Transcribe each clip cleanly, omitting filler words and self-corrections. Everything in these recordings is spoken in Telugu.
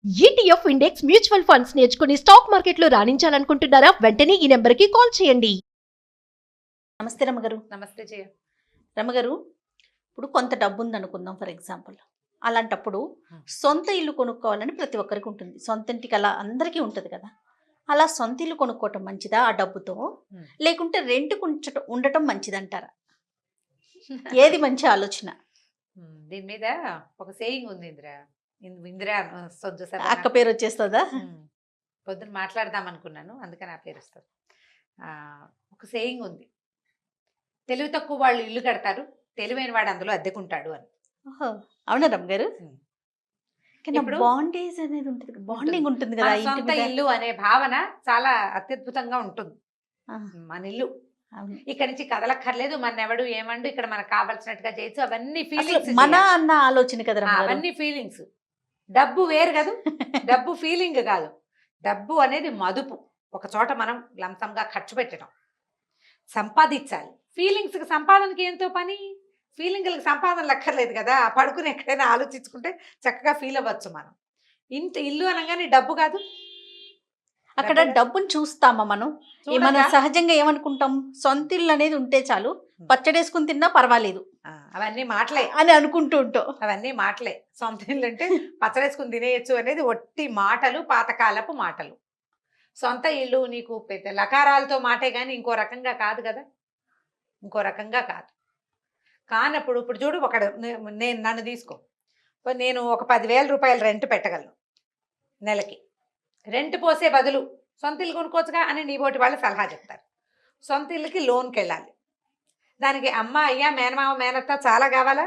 ఈటీఎఫ్ ఇండెక్స్ మ్యూచువల్ ఫండ్స్ నేర్చుకుని స్టాక్ మార్కెట్లో రాణించాలనుకుంటున్నారా? వెంటనే ఈ నెంబర్కి కాల్ చేయండి. నమస్తే రమగారు. నమస్తే జయ. రమగారు, ఇప్పుడు కొంత డబ్బు ఉంది అనుకుందాం ఫర్ ఎగ్జాంపుల్. అలాంటప్పుడు సొంత ఇల్లు కొనుక్కోవాలని ప్రతి ఒక్కరికి ఉంటుంది. సొంత ఇంటికి అలా అందరికీ ఉంటుంది కదా. అలా సొంత ఇల్లు కొనుక్కోవటం మంచిదా ఆ డబ్బుతో, లేకుంటే రెంట్కు ఉండటం మంచిదంటారా? ఏది మంచి ఆలోచన? దీని మీద ఒక సేయింగ్ ఉంది ఇందిరా అక్క పేరు వచ్చేస్తుందా? పొద్దున మాట్లాడదాం అనుకున్నాను, అందుకని ఆ పేరు వస్తుంది. ఒక సేయింగ్ ఉంది, తెలివి తక్కువ వాళ్ళు ఇల్లు కడతారు, తెలివైన వాడు అందులో అద్దెకుంటాడు అని. అవునా రమగారు? ఇప్పుడు బాండేజ్ అనేది ఉంటుంది, బాండింగ్ ఉంటుంది కదా. సొంత ఇల్లు అనే భావన చాలా అత్యద్భుతంగా ఉంటుంది. మన ఇల్లు ఇక్కడ నుంచి కదలక్కర్లేదు, మన ఎవడు ఏమండు, ఇక్కడ మనకు కావాల్సినట్టుగా చేయొచ్చు, అవన్నీ ఫీలింగ్స్. మన అన్న ఆలోచన కదా, అవన్నీ ఫీలింగ్స్. డబ్బు వేరు కదా, డబ్బు ఫీలింగ్ కాదు. డబ్బు అనేది మదుపు, ఒక చోట మనం లంసంగా ఖర్చు పెట్టడం, సంపాదించాలి. ఫీలింగ్స్కి సంపాదనకి ఏంతో పని, ఫీలింగ్లకు సంపాదన లక్కర్లేదు కదా. పడుకుని ఎక్కడైనా ఆలోచించుకుంటే చక్కగా ఫీల్ అవ్వచ్చు మనం. ఇల్లు అనగానే డబ్బు కాదు, అక్కడ డబ్బుని చూస్తామా మనం? మనం సహజంగా ఏమనుకుంటాం, సొంత ఇల్లు అనేది ఉంటే చాలు, పచ్చడేసుకుని తిన్నా పర్వాలేదు, అవన్నీ మాటలే అని అనుకుంటూ ఉంటాం. అవన్నీ మాటలే. సొంత ఇల్లు అంటే పచ్చడేసుకుని తినేయచ్చు అనేది ఒట్టి మాటలు, పాతకాలపు మాటలు. సొంత ఇల్లు నీకు పెద్ద లకారాలతో మాటే కానీ ఇంకో రకంగా కాదు కదా, ఇంకో రకంగా కాదు. కానప్పుడు ఇప్పుడు చూడు, నేను నన్ను తీసుకో, నేను ఒక 10,000 రూపాయలు రెంట్ పెట్టగలను నెలకి. రెంట్ పోసే బదులు సొంత ఇల్లు కొనుక్కోవచ్చుగా అని నీ బోటి వాళ్ళు సలహా చెప్తారు. సొంత ఇల్లుకి లోన్కి వెళ్ళాలి, దానికి అమ్మ అయ్యా మేనమామ మేనత్త చాలా కావాలా,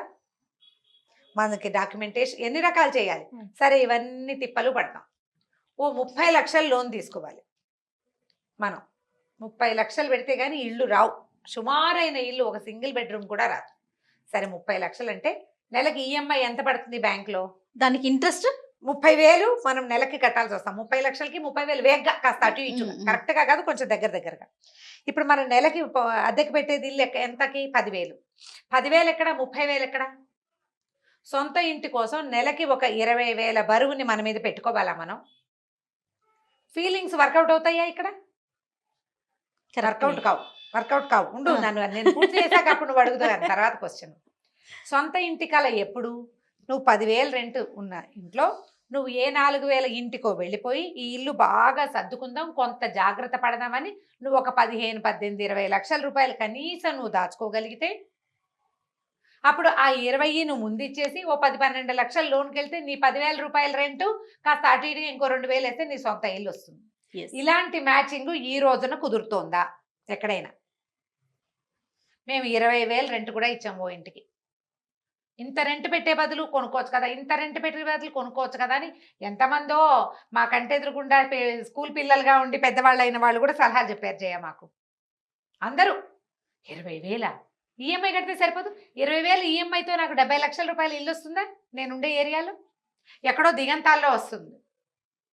మనకి డాక్యుమెంటేషన్ ఎన్ని రకాలు చేయాలి. సరే, ఇవన్నీ తిప్పలు పడతాం. ఓ 30 లక్షలు లోన్ తీసుకోవాలి మనం. 30 లక్షలు పెడితే కానీ ఇల్లు రావు, సుమారైన ఇల్లు ఒక సింగిల్ బెడ్రూమ్ కూడా రాదు. సరే, 30 లక్షలు అంటే నెలకి ఈఎంఐ ఎంత పడుతుంది బ్యాంక్లో? దానికి ఇంట్రెస్ట్ 30,000 మనం నెలకి కట్టాల్సి వస్తాం. 30 లక్షలకి 30,000 వేగ్గా, కాస్త అటు ఇటు, కరెక్ట్గా కాదు, కొంచెం దగ్గరగా. ఇప్పుడు మనం నెలకి అద్దెకి పెట్టేది ఇల్లు ఎంతకి? 10,000. 10,000 ఎక్కడ, 30,000 ఎక్కడ? సొంత ఇంటి కోసం నెలకి ఒక 20,000 బరువుని మన మీద పెట్టుకోవాలా మనం? ఫీలింగ్స్ వర్కౌట్ అవుతాయా ఇక్కడ? వర్కౌట్ కావు. ఉండు, నేను పూర్తి చేశాక అప్పుడు నువ్వు అడుగుతాను తర్వాత క్వశ్చన్. సొంత ఇంటి కల ఎప్పుడు? నువ్వు 10,000 రెంట్ ఉన్న ఇంట్లో నువ్వు ఏ 4,000 ఇంటికో వెళ్ళిపోయి ఈ ఇల్లు బాగా సర్దుకుందాం, కొంత జాగ్రత్త పడదామని నువ్వు ఒక 15, 18, 20 లక్షల రూపాయలు కనీసం నువ్వు దాచుకోగలిగితే, అప్పుడు ఆ 20 నువ్వు ముందు ఇచ్చేసి ఓ 10, 12 లక్షలు లోన్కి వెళ్తే నీ 10,000 రూపాయల రెంటు కాస్త అటు ఇటు ఇంకో 2,000 వేస్తే నీ సొంత ఇల్లు వస్తుంది. ఇలాంటి మ్యాచింగ్ ఈ రోజున కుదురుతోందా ఎక్కడైనా? మేము 20,000 రెంట్ కూడా ఇచ్చాము ఓ ఇంటికి. ఇంత రెంట్ పెట్టే బదులు కొనుక్కోవచ్చు కదా, ఇంత రెంట్ పెట్టే బదులు కొనుక్కోవచ్చు కదా అని ఎంతమందో మా కంటి ఎదురుకుండా స్కూల్ పిల్లలుగా ఉండి పెద్దవాళ్ళు అయిన వాళ్ళు కూడా సలహాలు చెప్పారు జయ మాకు. అందరూ 20,000 ఈఎంఐ కడితే సరిపోదు, 20,000 ఈఎంఐతో నాకు 70 లక్షల రూపాయలు ఇల్లు వస్తుందా? నేనుండే ఏరియాలో ఎక్కడో దిగంతాల్లో వస్తుంది,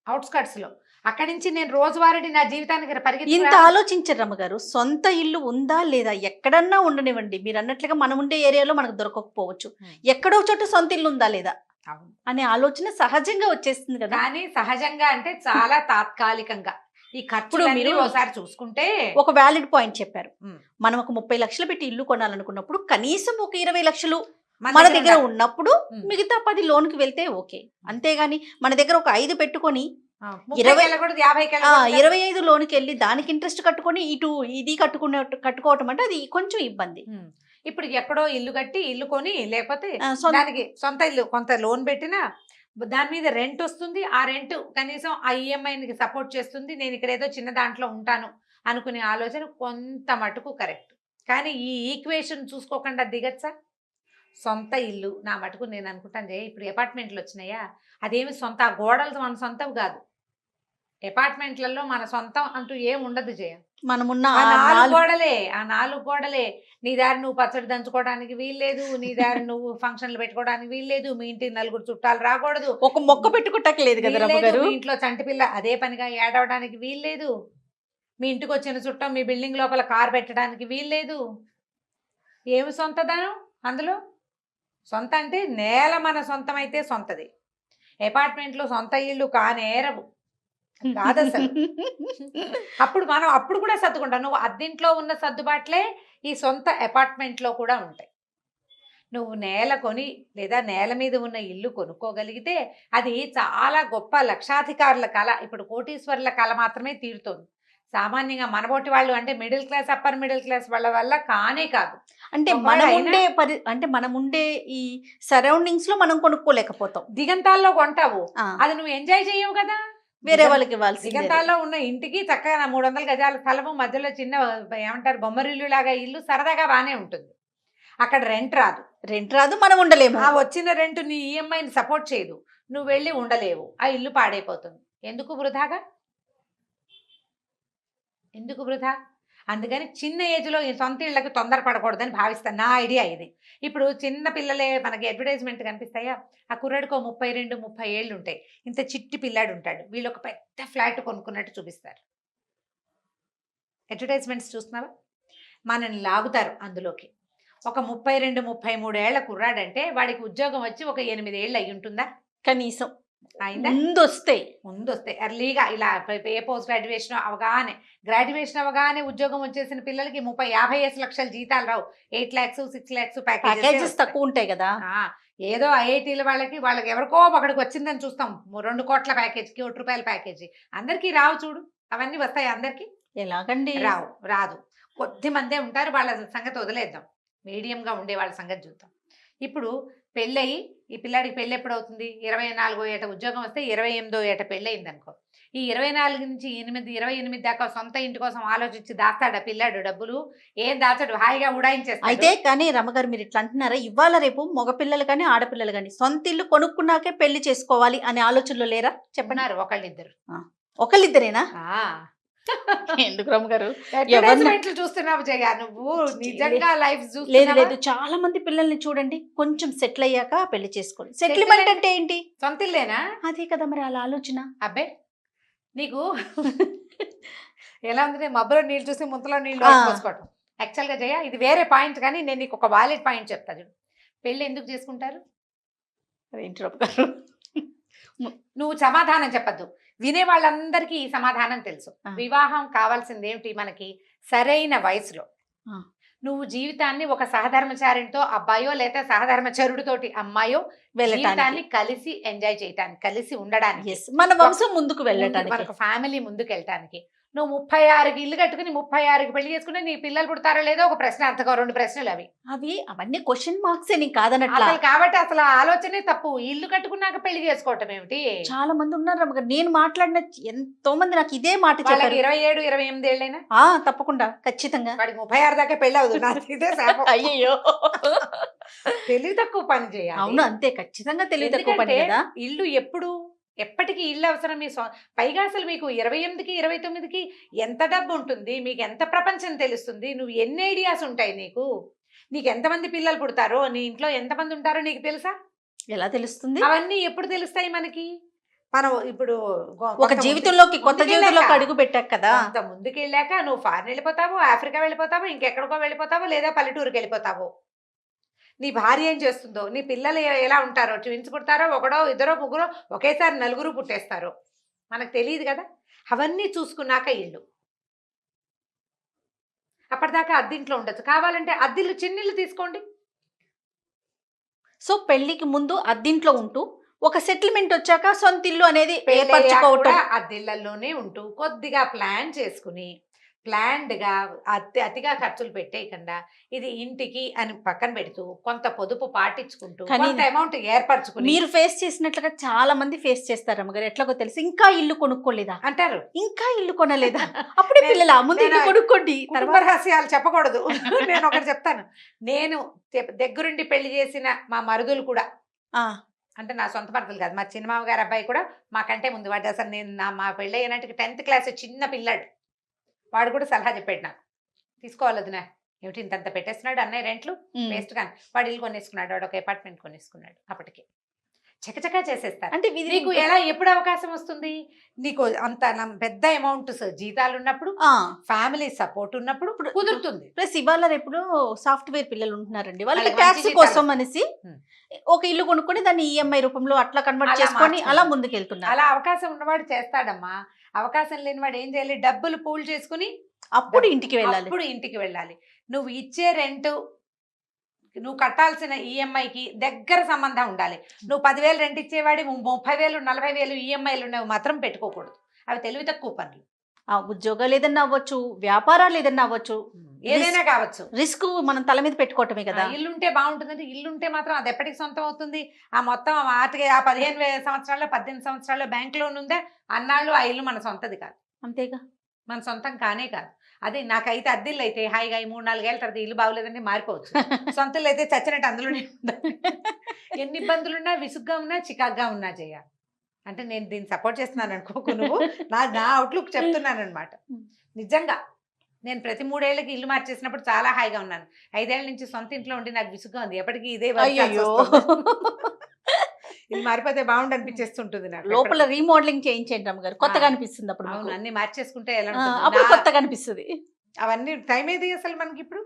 అవుట్స్కట్స్లో. అక్కడి నుంచి నేను రోజువారీ నా జీవితానికి పరిగెత్తి. ఇంత ఆలోచించారు రమ్మగారు, సొంత ఇల్లు ఉందా లేదా? ఎక్కడన్నా ఉండనివ్వండి, మీరు అన్నట్లుగా మనం ఉండే ఏరియాలో మనకు దొరకకపోవచ్చు, ఎక్కడో చోట సొంత ఇల్లు ఉందా లేదా అనే ఆలోచన సహజంగా వచ్చేస్తుంది కదా. కానీ సహజంగా అంటే చాలా తాత్కాలికంగా. ఈ ఖర్చులు మీరు ఒకసారి చూసుకుంటే ఒక వ్యాలిడ్ పాయింట్ చెప్పారు. మనం ఒక 30 లక్షలు పెట్టి ఇల్లు కొనాలనుకున్నప్పుడు కనీసం ఒక 20 లక్షలు మన దగ్గర ఉన్నప్పుడు మిగతా 10 లోన్కి వెళ్తే ఓకే. అంతేగాని మన దగ్గర ఒక 5 పెట్టుకొని 25 లోన్కి వెళ్ళి దానికి ఇంట్రెస్ట్ కట్టుకొని ఇటు ఇది కట్టుకోవటం అంటే అది కొంచెం ఇబ్బంది. ఇప్పుడు ఎక్కడో ఇల్లు కట్టి ఇల్లు కొని, లేకపోతే దానికి సొంత ఇల్లు కొంత లోన్ పెట్టినా దాని మీద రెంట్ వస్తుంది, ఆ రెంట్ కనీసం ఆ ఈఎంఐకి సపోర్ట్ చేస్తుంది, నేను ఇక్కడ ఏదో చిన్న దాంట్లో ఉంటాను అనుకునే ఆలోచన కొంత మటుకు కరెక్ట్. కానీ ఈ ఈక్వేషన్ చూసుకోకుండా దిగచ్చా? సొంత ఇల్లు నా మటుకు నేను అనుకుంటాను జయ, ఇప్పుడు అపార్ట్మెంట్లు వచ్చినాయా, అదేమి సొంత గోడలు మన సొంతం కాదు. అపార్ట్మెంట్లలో మన సొంతం అంటూ ఏం ఉండదు జయ. మనమున్న ఆ 4 గోడలే. నీ దారి నువ్వు పచ్చడి దంచుకోవడానికి వీల్లేదు, నీ దారి నువ్వు ఫంక్షన్లు పెట్టుకోవడానికి వీల్లేదు, మీ ఇంటికి 4 చుట్టాలు రాకూడదు, ఒక మొక్క పెట్టుకోవట్లేదు కదా, మీ ఇంట్లో చంటిపిల్ల అదే పనిగా ఏడవడానికి వీల్లేదు, మీ ఇంటికి వచ్చిన చుట్టం మీ బిల్డింగ్ లోపల కారు పెట్టడానికి వీల్లేదు. ఏమి సొంతదనం అందులో? సొంత అంటే నేల మన సొంతం అయితే సొంతది, అపార్ట్మెంట్లో సొంత ఇల్లు కానేరవు కాదు అసలు. అప్పుడు కూడా సర్దుకుంటావు. నువ్వు అద్దెంట్లో ఉన్న సర్దుబాట్లే ఈ సొంత అపార్ట్మెంట్లో కూడా ఉంటాయి. నువ్వు నేల కొని లేదా నేల మీద ఉన్న ఇల్లు కొనుక్కోగలిగితే అది చాలా గొప్ప లక్షాధికారుల కళ. ఇప్పుడు కోటీశ్వరుల కళ మాత్రమే తీరుతోంది. సామాన్యంగా మనబోటి వాళ్ళు అంటే middle class upper middle class వాళ్ళ వల్ల కానే కాదు. అంటే మనం ఉండే ఈ సరౌండింగ్స్ లో మనం కొనుక్కోలేకపోతాం. దిగంతాల్లో కొంటావు, అది నువ్వు ఎంజాయ్ చేయవు కదా. వేరే వాళ్ళకి ఇవ్వాల్సి. దిగంతాల్లో ఉన్న ఇంటికి చక్కగా 300 గజాల స్థలము, మధ్యలో చిన్న ఏమంటారు బొమ్మరిల్లు లాగా ఇల్లు సరదాగా బాగానే ఉంటుంది. అక్కడ రెంట్ రాదు, మనం ఉండలేము. ఆ వచ్చిన రెంట్ నీ ఈఎంఐని సపోర్ట్ చేయదు, నువ్వు వెళ్ళి ఉండలేవు, ఆ ఇల్లు పాడైపోతుంది. ఎందుకు వృధా? అందుకని చిన్న ఏజ్లో ఈ సొంత ఇళ్ళకి తొందరపడకూడదని భావిస్తాను. నా ఐడియా ఇది. ఇప్పుడు చిన్న పిల్లలే మనకి అడ్వర్టైజ్మెంట్ కనిపిస్తాయా, ఆ కుర్రాడికో 32-30 ఏళ్ళు ఉంటాయి, ఇంత చిట్టి పిల్లాడు ఉంటాడు, వీళ్ళు ఒక పెద్ద ఫ్లాట్ కొనుక్కున్నట్టు చూపిస్తారు. అడ్వర్టైజ్మెంట్స్ చూస్తున్నావా? మనల్ని లాగుతారు అందులోకి. ఒక 32-33 ఏళ్ల కుర్రాడంటే వాడికి ఉద్యోగం వచ్చి ఒక 8 ఏళ్ళు అయి ఉంటుందా కనీసం? అయిందా? ముందొస్తే ఎర్లీగా ఇలా ఏ పోస్ట్ గ్రాడ్యుయేషన్ అవగానే ఉద్యోగం వచ్చేసిన పిల్లలకి 30-50 లక్షల జీతాలు రావు. 8 lakhs 6 lakhs ప్యాకేజెస్ తక్కువ ఉంటాయి కదా. ఏదో ఐఐటీల వాళ్ళకి ఎవరికో ఒకడికి వచ్చిందని చూస్తాం. 2 కోట్ల ప్యాకేజ్, 1 కోటి రూపాయల ప్యాకేజీ. అందరికీ రావు చూడు. అవన్నీ వస్తాయి అందరికి? ఎలాగండి? రాదు. కొద్ది మందే ఉంటారు. వాళ్ళ సంగతి వదిలేద్దాం, మీడియంగా ఉండే వాళ్ళ సంగతి చూద్దాం. ఇప్పుడు పెళ్ళయి ఈ పిల్లాడికి పెళ్ళి ఎప్పుడు అవుతుంది? 24వ ఏట ఉద్యోగం వస్తే 28వ ఏట పెళ్ళి అయింది అనుకో. ఈ 24 నుంచి 28 దాకా సొంత ఇంటి కోసం ఆలోచించి దాస్తాడా పిల్లాడు డబ్బులు? ఏం దాచాడు, హాయిగా ఉడాయించేస్తాడు. అయితే కానీ రమ్మగారు మీరు ఇట్లా అంటున్నారా, ఇవాళ రేపు మగపిల్లలు కానీ ఆడపిల్లలు కానీ సొంత ఇల్లు కొనుక్కున్నాకే పెళ్లి చేసుకోవాలి అనే ఆలోచనలో లేరా? చెప్పన్నారు ఒకళ్ళిద్దరేనా? ఎందుకు రమ్మగారు చూస్తున్నావు జయ, నువ్వు నిజంగా లైఫ్ లేదు. చాలా మంది పిల్లల్ని చూడండి, కొంచెం సెటిల్ అయ్యాక పెళ్లి చేసుకోండి. సెటిల్మెంట్ అంటే ఏంటి? సొంత ఇల్లేనా? అదే కదా మరి అలా ఆలోచన. అబ్బే నీకు ఎలా ఉంది, మబ్బులో నీళ్ళు చూసి ముంతలో నీళ్ళు పోసుకోవటం. యాక్చువల్గా జయ ఇది వేరే పాయింట్, కానీ నేను నీకు ఒక వాలిడ్ పాయింట్ చెప్తా చూడు. పెళ్ళి ఎందుకు చేసుకుంటారు? నువ్వు సమాధానం చెప్పద్దు, వినే వాళ్ళందరికీ ఈ సమాధానం తెలుసు. వివాహం కావాల్సింది ఏమిటి మనకి? సరైన వయసులో నువ్వు జీవితాన్ని ఒక సహధర్మచారితో అబ్బాయో లేదా సహధర్మచరుడితోటి అమ్మాయో జీవితాన్ని కలిసి ఎంజాయ్ చేయటానికి, కలిసి ఉండడానికి, మన వంశం ముందుకు వెళ్ళటానికి, మనకు ఫ్యామిలీ ముందుకు వెళ్ళటానికి. నువ్వు 36కి ఇల్లు కట్టుకుని 36కి పెళ్లి చేసుకుంటే నీ పిల్లలు పుడతారో లేదో ఒక ప్రశ్న, అంతగా 2 ప్రశ్నలు అవన్నీ క్వశ్చన్ మార్క్స్ నీకు కాదనట్లా. కాబట్టి అసలు ఆలోచనే తప్పు. ఇల్లు కట్టుకున్నాక పెళ్లి చేసుకోవటం ఏమిటి? చాలా మంది ఉన్నారు. నేను మాట్లాడిన ఎంతో మంది నాకు ఇదే మాట చెప్పారు. 27-28 ఏళ్ళైనా తప్పకుండా ఖచ్చితంగా. వాడికి 36 దాకా పెళ్ళి అవుతుంది. ఇదే అయ్యో, తెలివి తక్కువ పని చేయాలి. అవును అంతే, ఖచ్చితంగా తెలివి తక్కువ పని కదా. ఇల్లు ఎప్పటికీ ఇల్లు అవసరం. పైగా అసలు మీకు 28కి 29కి ఎంత డబ్బు ఉంటుంది, మీకు ఎంత ప్రపంచం తెలుస్తుంది, నువ్వు ఎన్ని ఐడియాస్ ఉంటాయి నీకు ఎంతమంది పిల్లలు పుడతారో, నీ ఇంట్లో ఎంతమంది ఉంటారో నీకు తెలుసా? ఎలా తెలుస్తుంది? అవన్నీ ఎప్పుడు తెలుస్తాయి మనకి? మనం ఇప్పుడు ఒక జీవితంలోకి, కొత్త జీవితంలోకి అడుగు పెట్టాక కదా. అంత ముందుకు వెళ్ళాక నువ్వు ఫారెన్ వెళ్ళిపోతావు, ఆఫ్రికా వెళ్ళిపోతావు, ఇంకెక్కడికో వెళ్ళిపోతావు, లేదా పల్లెటూరుకి వెళ్ళిపోతావు. నీ భార్య ఏం చేస్తుందో, నీ పిల్లలు ఎలా ఉంటారో, ట్విన్స్ పుడతారో, 1, 2, 3 ఒకేసారి 4 పుట్టేస్తారో మనకు తెలియదు కదా. అవన్నీ చూసుకున్నాక ఇల్లు. అప్పటిదాకా అద్దింట్లో ఉండొచ్చు, కావాలంటే అద్దిల్లు చిన్నిల్లు తీసుకోండి. సో పెళ్లికి ముందు అద్దింట్లో ఉంటూ ఒక సెటిల్మెంట్ వచ్చాక సొంత ఇల్లు అనేది ఏర్పరచుకోవటం, అద్దిళ్లలోనే ఉంటూ కొద్దిగా ప్లాన్ చేసుకుని, ప్లాన్డ్గా అతిగా ఖర్చులు పెట్టేయకుండా ఇది ఇంటికి అని పక్కన పెడుతూ కొంత పొదుపు పాటించుకుంటూ కొంత అమౌంట్ ఏర్పరచుకుని. మీరు ఫేస్ చేసినట్లుగా చాలా మంది ఫేస్ చేస్తారు అమ్మగారు. ఎట్లాగో తెలుసు, ఇంకా ఇల్లు కొనుక్కోలేదా అంటారు, ఇంకా ఇల్లు కొనలేదా, అప్పుడే పిల్లల ముందు ఇల్లు కొనుక్కోండి. కుటుంబ రహస్యాలు చెప్పకూడదు. నేను ఒకటి చెప్తాను, నేను దగ్గరుండి పెళ్లి చేసిన మా మరుదులు కూడా, అంటే నా సొంత మరుదులు కాదు, మా చిన్నమామ గారి అబ్బాయి కూడా మాకంటే ముందు వాడు. అసలు మా పెళ్ళి అయినట్టుగా 10th క్లాస్ చిన్న పిల్లాడు, వాడు కూడా సలహా చెప్పాడు నాకు, తీసుకోవాలి వదినా, ఏమిటి ఇంతంత పెట్టేస్తున్నాడు అన్నయ్య రెంట్లు వేస్ట్ కానీ. వాడు ఇల్లు కొనేసుకున్నాడు, వాడు ఒక అపార్ట్మెంట్ కొనేసుకున్నాడు. అప్పటికి చకచకా చేసేస్తారు. అంటే నీకు ఎలా ఎప్పుడు అవకాశం వస్తుంది? నీకు అంత పెద్ద అమౌంట్ జీతాలు ఉన్నప్పుడు, ఫ్యామిలీ సపోర్ట్ ఉన్నప్పుడు కుదురుతుంది. ప్లస్ ఇవాళ రేపు సాఫ్ట్వేర్ పిల్లలు ఉంటున్నారండి, వాళ్ళకి వాళ్ళకి ట్యాక్స్ మంచి కోసం జీతాలు. అనేసి Hmm. ఒక ఇల్లు కొనుక్కొని దాన్ని ఈఎంఐ రూపంలో అట్లా కన్వర్ట్ అలా చేసుకొని మార్చుకుంటారు. అలా ముందుకెళ్తున్నారు. అలా అవకాశం ఉన్నవాడు చేస్తాడమ్మా. అవకాశం లేని వాడు ఏం చేయాలి? డబ్బులు పూల్ చేసుకుని అప్పుడు ఇంటికి వెళ్ళాలి. అప్పుడు ఇంటికి వెళ్ళాలి. నువ్వు ఇచ్చే రెంట్, నువ్వు కట్టాల్సిన ఈఎంఐకి దగ్గర సంబంధం ఉండాలి. నువ్వు 10,000 రెంట్ ఇచ్చేవాడి 30,000 40,000 ఈఎంఐలు ఉన్నవి మాత్రం పెట్టుకోకూడదు. అవి తెలివి తక్కువ పనులు. ఉద్యోగాలు ఏదన్నా అవ్వచ్చు, వ్యాపారాలు ఏదన్నా అవ్వచ్చు, ఏదైనా కావచ్చు. రిస్క్ మనం తల మీద పెట్టుకోవటమే కదా. ఇల్లుంటే బాగుంటుందంటే ఇల్లుంటే మాత్రం అది ఎప్పటికి సొంతం అవుతుంది? ఆ మొత్తం వాటికి ఆ 15 సంవత్సరాల్లో 18 సంవత్సరాల్లో బ్యాంక్ లోన్ ఉందా అన్నాళ్ళు ఆ ఇల్లు మన సొంతది కాదు. అంతేగా, మన సొంతం కానే కాదు. అది నాకైతే అద్దెళ్ళు అయితే హాయిగా 3-4 ఏళ్ళ తర్వాత ఇల్లు బాగోలేదంటే మారిపోవచ్చు. సొంతలు అయితే చచ్చినట్టు అందులోనే ఉండాలి. ఎన్ని ఇబ్బందులున్నా, విసుగ్గా ఉన్నా, చికాగ్గా ఉన్నా చేయాలి. అంటే నేను దీన్ని సపోర్ట్ చేస్తున్నాను అనుకోకు నువ్వు, నా అవుట్లుక్ చెప్తున్నాను అనమాట. నిజంగా నేను ప్రతి 3 ఏళ్ళకి ఇల్లు మార్చేసినప్పుడు చాలా హాయిగా ఉన్నాను. 5 ఏళ్ళ నుంచి సొంత ఇంట్లో ఉండి నాకు విసుగ్గా ఉంది. ఎప్పటికీ ఇదే అయ్యో, ఇల్లు మారిపోతే బాగుండు అనిపించేస్తుంటుంది నాకు. లోపల రీమోడలింగ్ చేయించండి అమ్మగారు, కొత్తగా అనిపిస్తుంది. అప్పుడు అవును, మీకు. అన్ని మార్చేసుకుంటే ఎలా అప్పుడు ఉంటుంది? కొత్తగా అనిపిస్తుంది. అవన్నీ టైం ఏది అసలు మనకి? ఇప్పుడు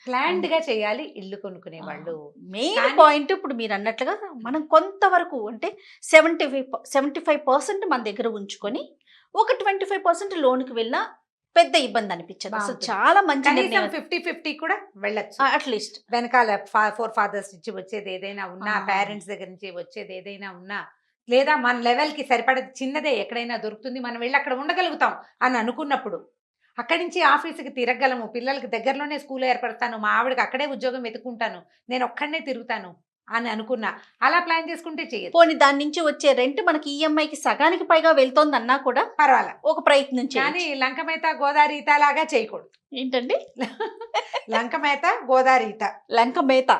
ప్లాన్డ్ గా చేయాలి ఇల్లు కొనుక్కునే వాళ్ళు. మెయిన్ పాయింట్ ఇప్పుడు మీరు అన్నట్లుగా మనం కొంతవరకు అంటే 75% మన దగ్గర ఉంచుకొని ఒక 25% లోన్కి వెళ్ళినా పెద్ద ఇబ్బంది అనిపించదు. అసలు బాగుంటుంది. చాలా మంచి కనీసం నిర్ణయం. 50-50 కూడా వెళ్ళచ్చు. అట్లీస్ట్ వెనకాల 4 ఫాదర్స్ నుంచి వచ్చేది ఏదైనా ఉన్నా, పేరెంట్స్ దగ్గర నుంచి వచ్చేది ఏదైనా ఉన్నా, లేదా మన లెవెల్ కి సరిపడే చిన్నదే ఎక్కడైనా దొరుకుతుంది, మనం వెళ్ళి అక్కడ ఉండగలుగుతాం అని అనుకున్నప్పుడు అక్కడి నుంచి ఆఫీస్కి తిరగలము, పిల్లలకి దగ్గరలోనే స్కూల్ ఏర్పడతాను, మా ఆవిడకి అక్కడే ఉద్యోగం వెతుకుంటాను, నేను ఒక్కడనే తిరుగుతాను అని అనుకున్నా, అలా ప్లాన్ చేసుకుంటే చేయొచ్చు. పోనీ దాని నుంచి వచ్చే రెంట్ మనకి ఈఎంఐకి సగానికి పైగా వెళ్తోంది అన్నా కూడా పర్వాలే. ఒక ప్రయత్నం కానీ చేయాలి. లంకమేత గోదావరి ఈత లాగా చేయకూడదు. ఏంటండి లంకమేత గోదావరి ఈత. లంక మేత?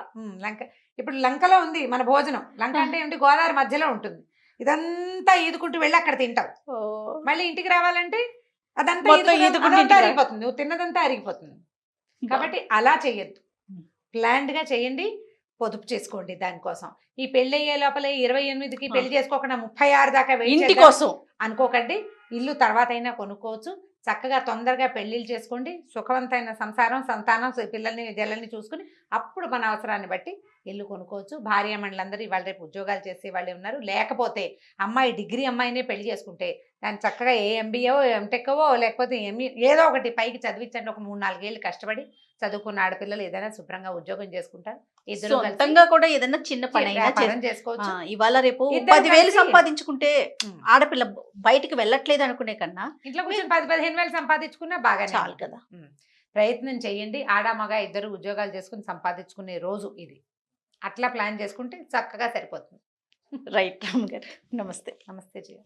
లంక ఇప్పుడు లంకలో ఉంది మన భోజనం. లంక అంటే ఏమిటి? గోదావరి మధ్యలో ఉంటుంది. ఇదంతా ఈదుకుంటూ వెళ్ళి అక్కడ తింటావు. మళ్ళీ ఇంటికి రావాలంటే అదంతా మొత్తం ఈదుకుంటూ ఇంటికి అరిగిపోతుంది, నువ్వు తిన్నదంతా అరిగిపోతుంది. కాబట్టి అలా చెయ్యొద్దు. ప్లాన్డ్ గా చేయండి, పొదుపు చేసుకోండి. దానికోసం ఈ పెళ్లి అయ్యే లోపల 28కి పెళ్లి చేసుకోకుండా 36 దాకా వెయిట్ ఇంటి చేద్దాం కోసం అనుకోకండి. ఇల్లు తర్వాత అయినా కొనుక్కోవచ్చు. చక్కగా తొందరగా పెళ్లిళ్ళు చేసుకోండి. సుఖవంతమైన సంసారం, సంతానం, పిల్లల్ని జల్లల్ని చూసుకుని అప్పుడు మన అవసరాన్ని బట్టి ఇల్లు కొనుక్కోవచ్చు. భార్యామణులందరూ ఇవాళ రేపు ఉద్యోగాలు చేసే వాళ్ళే ఉన్నారు. లేకపోతే అమ్మాయి డిగ్రీ అమ్మాయినే పెళ్లి చేసుకుంటే దాన్ని చక్కగా ఏ ఎంబీఏ ఎంటెక్కవో లేకపోతే ఏదో ఒకటి పైకి చదివించండి. ఒక 3-4 ఏళ్ళు కష్టపడి చదువుకున్న ఆడపిల్లలు ఏదైనా శుభ్రంగా ఉద్యోగం చేసుకుంటారు. ఇద్దరు సొంతంగా కూడా ఏదైనా చిన్న పని అయినా చేసుకోవచ్చు. ఇవాళ రేపు ఇద్దరు 10,000 కలిసి సంపాదించుకుంటే ఆడపిల్ల బయటికి వెళ్ళట్లేదు అనుకునే కన్నా ఇంట్లో కూర్చొని 10-15 వేలు సంపాదించుకున్నా బాగా చాలు కదా. ప్రయత్నం చేయండి. ఆడ మగ ఇద్దరు ఉద్యోగాలు చేసుకుని సంపాదించుకునే రోజు ఇది. అట్లా ప్లాన్ చేసుకుంటే చక్కగా సరిపోతుంది. రైట్ రామ్ గారు, నమస్తే. నమస్తే జయ.